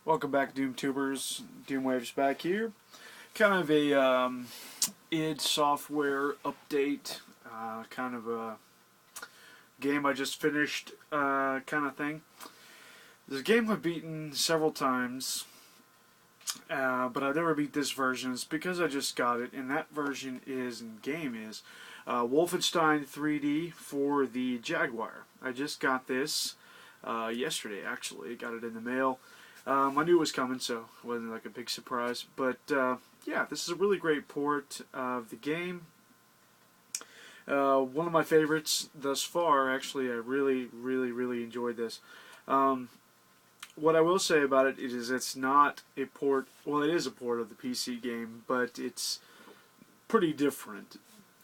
Welcome back, DoomTubers. Doomwave's back here. Kind of a id Software update, kind of a game I just finished kind of thing. This game I've beaten several times, but I've never beat this version. It's because I just got it, and that version is Wolfenstein 3D for the Jaguar. I just got this yesterday, actually. Got it in the mail. I knew it was coming, so it wasn't like a big surprise. But yeah, this is a really great port of the game. One of my favorites thus far. Actually, I really enjoyed this. What I will say about it is it's not a port. Well, it is a port of the PC game, but it's pretty different.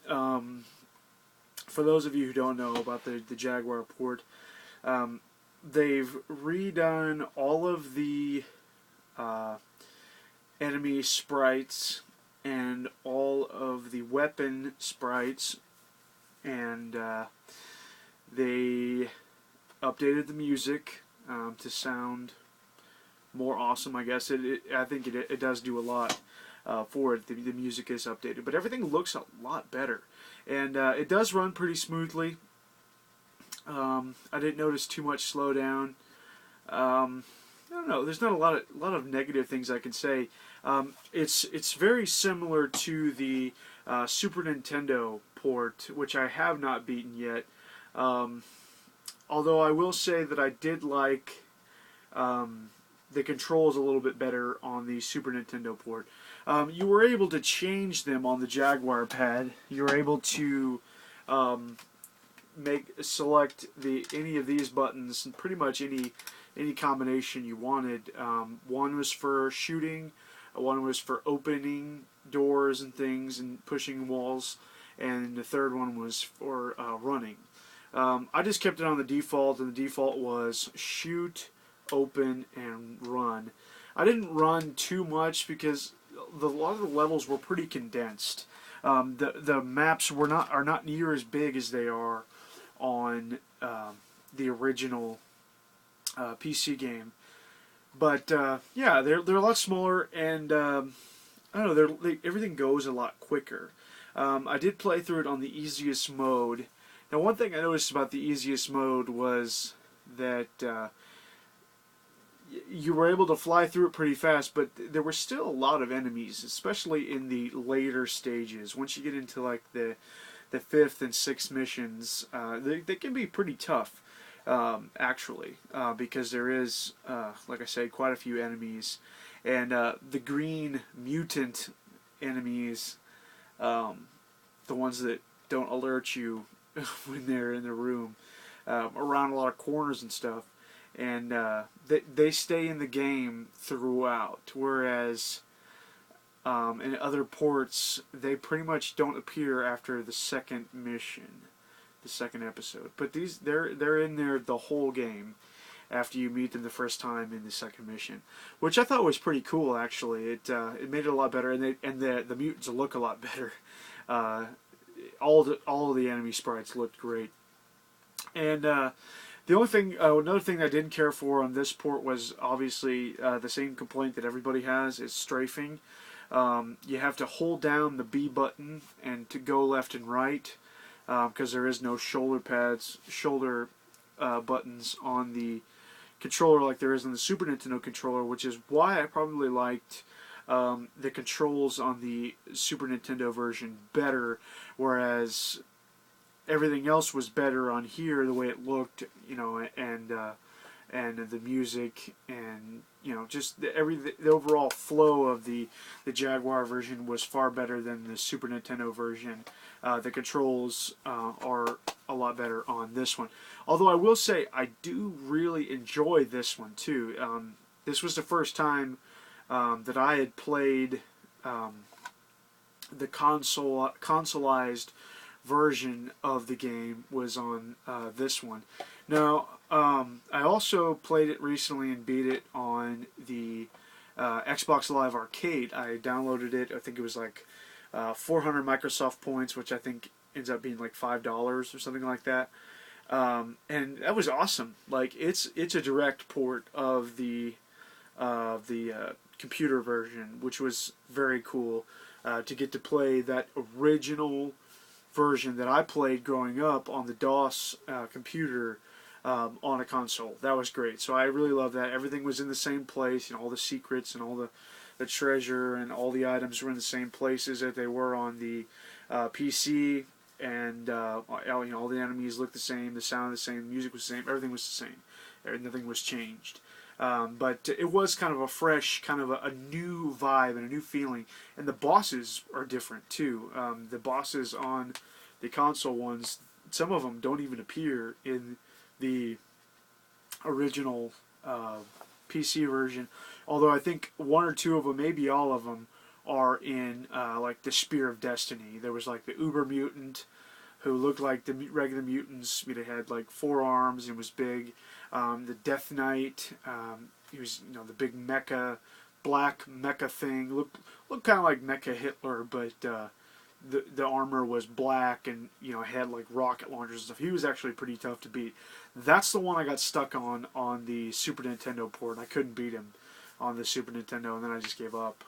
For those of you who don't know about the Jaguar port, they've redone all of the enemy sprites and all of the weapon sprites, and they updated the music to sound more awesome. I guess I think it does do a lot for it. The music is updated, but everything looks a lot better, and it does run pretty smoothly. I didn't notice too much slowdown. I don't know. There's not a lot of negative things I can say. It's very similar to the Super Nintendo port, which I have not beaten yet. Although I will say that I did like the controls a little bit better on the Super Nintendo port. You were able to change them on the Jaguar pad. You were able to select any of these buttons, and pretty much any combination you wanted. One was for shooting, one was for opening doors and things and pushing walls, and the third one was for running. I just kept it on the default, and the default was shoot, open, and run. I didn't run too much because a lot of the levels were pretty condensed. The maps are not near as big as they are on the original PC game, but yeah, they're a lot smaller, and I don't know, everything goes a lot quicker. I did play through it on the easiest mode. Now, one thing I noticed about the easiest mode was that you were able to fly through it pretty fast, but there were still a lot of enemies, especially in the later stages. Once you get into like the fifth and sixth missions, they can be pretty tough, actually, because there is, like I said, quite a few enemies, and the green mutant enemies, the ones that don't alert you when they're in the room, around a lot of corners and stuff, and they stay in the game throughout, whereas in other ports, they pretty much don't appear after the second mission, the second episode. But they're in there the whole game after you meet them the first time in the second mission, which I thought was pretty cool. Actually, it made it a lot better, and the mutants look a lot better. All of the enemy sprites looked great, and the only thing, another thing I didn't care for on this port was obviously the same complaint that everybody has, is strafing. You have to hold down the B button and to go left and right, because there is no shoulder buttons on the controller like there is on the Super Nintendo controller, which is why I probably liked the controls on the Super Nintendo version better, whereas everything else was better on here, the way it looked, you know, and the music, and you know, just the overall flow of the Jaguar version was far better than the Super Nintendo version. The controls are a lot better on this one. Although I will say I do really enjoy this one too. This was the first time that I had played the consoleized version of the game was on this one. Now, I also played it recently and beat it on the Xbox Live Arcade. I downloaded it. I think it was like 400 Microsoft points, which I think ends up being like $5 or something like that. And that was awesome. Like it's a direct port of the the computer version, which was very cool to get to play that original version that I played growing up on the DOS computer on a console. That was great. So I really love that. Everything was in the same place. All the secrets and all the treasure and all the items were in the same places that they were on the PC. And all the enemies looked the same, the sound the same, the music was the same, everything was the same. Nothing was changed. But it was kind of a fresh, kind of a new vibe and a new feeling. And the bosses are different too. The bosses on the console ones, some of them don't even appear in the original PC version. Although I think one or two of them, maybe all of them, are in like the Spear of Destiny. There was like the Uber Mutant, who looked like the regular mutants. He had like 4 arms and was big. The Death Knight, he was the big mecha, black mecha thing. Looked kind of like Mecha Hitler, but the armor was black and had like rocket launchers and stuff. He was actually pretty tough to beat. That's the one I got stuck on the Super Nintendo port. I couldn't beat him on the Super Nintendo, and then I just gave up.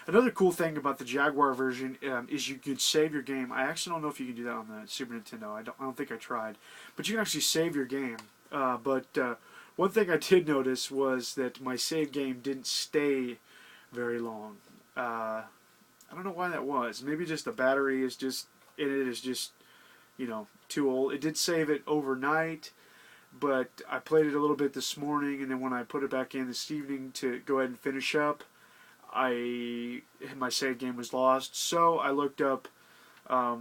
Another cool thing about the Jaguar version is you could save your game. I actually don't know if you can do that on the Super Nintendo. I don't think I tried, but you can actually save your game. But one thing I did notice was that my save game didn't stay very long. I don't know why that was. Maybe just the battery is just too old. It did save it overnight, but I played it a little bit this morning, and then when I put it back in this evening to go ahead and finish up, my save game was lost. So I looked up a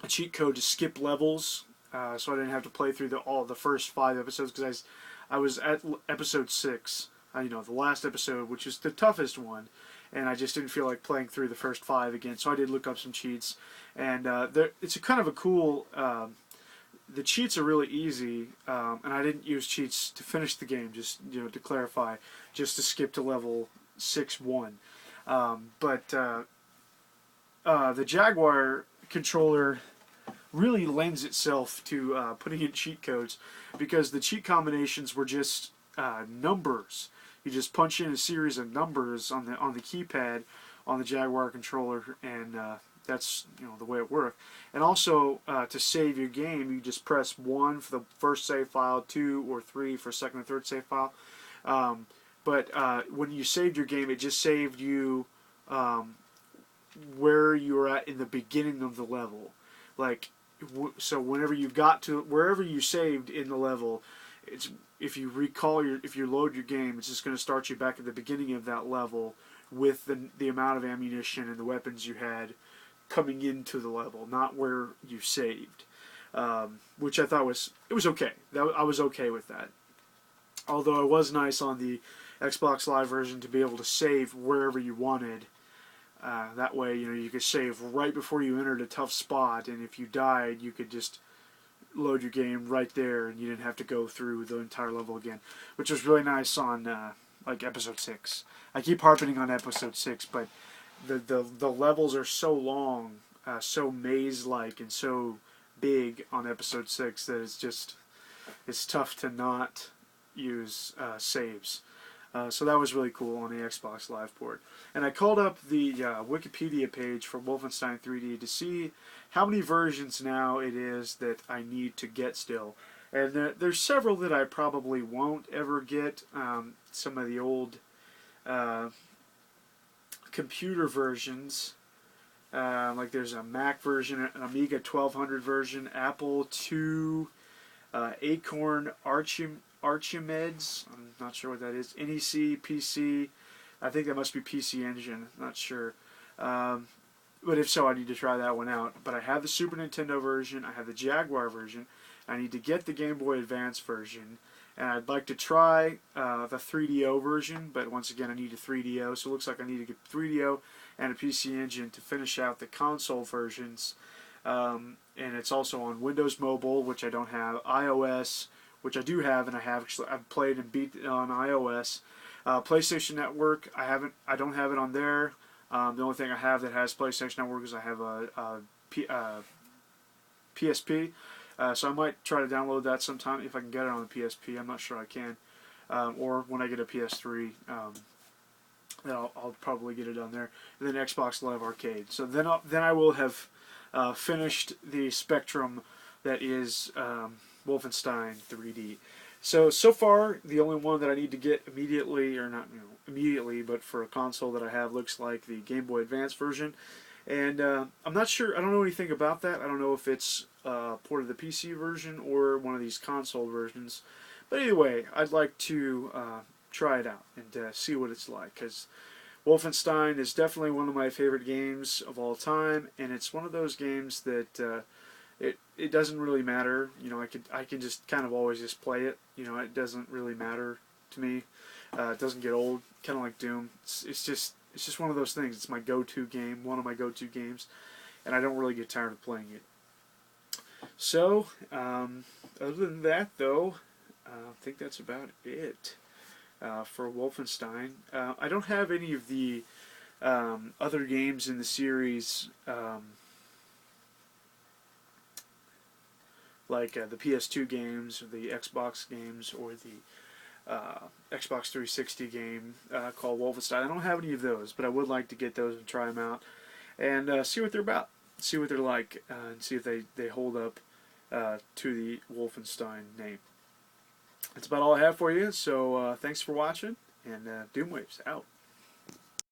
cheat code to skip levels, so I didn't have to play through all the first 5 episodes, because I was at episode 6, the last episode, which is the toughest one, and I just didn't feel like playing through the first 5 again. So I did look up some cheats, and it's kind of a cool. The cheats are really easy, and I didn't use cheats to finish the game. Just to clarify, just to skip to level 6-1. But the Jaguar controller really lends itself to putting in cheat codes, because the cheat combinations were just numbers. You just punch in a series of numbers on the keypad on the Jaguar controller, and that's the way it worked. And also to save your game, you just press 1 for the first save file, 2 or 3 for second and third save file. But when you saved your game, it just saved you where you were at in the beginning of the level. So whenever you got to wherever you saved in the level, if you load your game, it's just going to start you back at the beginning of that level with the amount of ammunition and the weapons you had coming into the level, not where you saved. Which I thought was okay. I was okay with that. Although it was nice on the Xbox Live version to be able to save wherever you wanted. That way, you could save right before you entered a tough spot, and if you died, you could just load your game right there, and you didn't have to go through the entire level again, which was really nice on like episode 6. I keep harping on episode 6, but the levels are so long, so maze-like, and so big on episode 6 that it's tough to not use saves. So that was really cool on the Xbox Live port. And I called up the Wikipedia page for Wolfenstein 3D to see how many versions now it is that I need to get still. And there's several that I probably won't ever get. Some of the old computer versions. Like there's a Mac version, an Amiga 1200 version, Apple II, Acorn Archimedes, I'm not sure what that is, NEC, PC, I think that must be PC Engine, not sure. But if so, I need to try that one out. But I have the Super Nintendo version, I have the Jaguar version, I need to get the Game Boy Advance version, and I'd like to try the 3DO version, but once again I need a 3DO, so it looks like I need to get 3DO and a PC Engine to finish out the console versions. And it's also on Windows Mobile, which I don't have, iOS, which I do have, and I've played and beat it on iOS. PlayStation Network, I don't have it on there. The only thing I have that has PlayStation Network is I have a PSP. So I might try to download that sometime if I can get it on the PSP. I'm not sure I can. or when I get a PS3. I'll probably get it on there. And then Xbox Live Arcade. So then I will have finished the spectrum that is Wolfenstein 3D. So far, the only one that I need to get immediately, or not immediately, but for a console that I have, looks like the Game Boy Advance version. And I'm not sure, I don't know anything about that. I don't know if it's port of the PC version or one of these console versions. But anyway, I'd like to try it out and see what it's like, because Wolfenstein is definitely one of my favorite games of all time, and it's one of those games that it doesn't really matter. I can just kind of always just play it. It doesn't really matter to me. It doesn't get old. Kind of like Doom. It's just one of those things. It's my go-to game, one of my go-to games, and I don't really get tired of playing it. So, other than that, though, I think that's about it for Wolfenstein. I don't have any of the other games in the series, like the PS2 games, or the Xbox games, or the Xbox 360 game called Wolfenstein. I don't have any of those, but I would like to get those and try them out and see what they're about, see what they're like, and see if they hold up to the Wolfenstein name. That's about all I have for you, so thanks for watching, and Doomwaves out.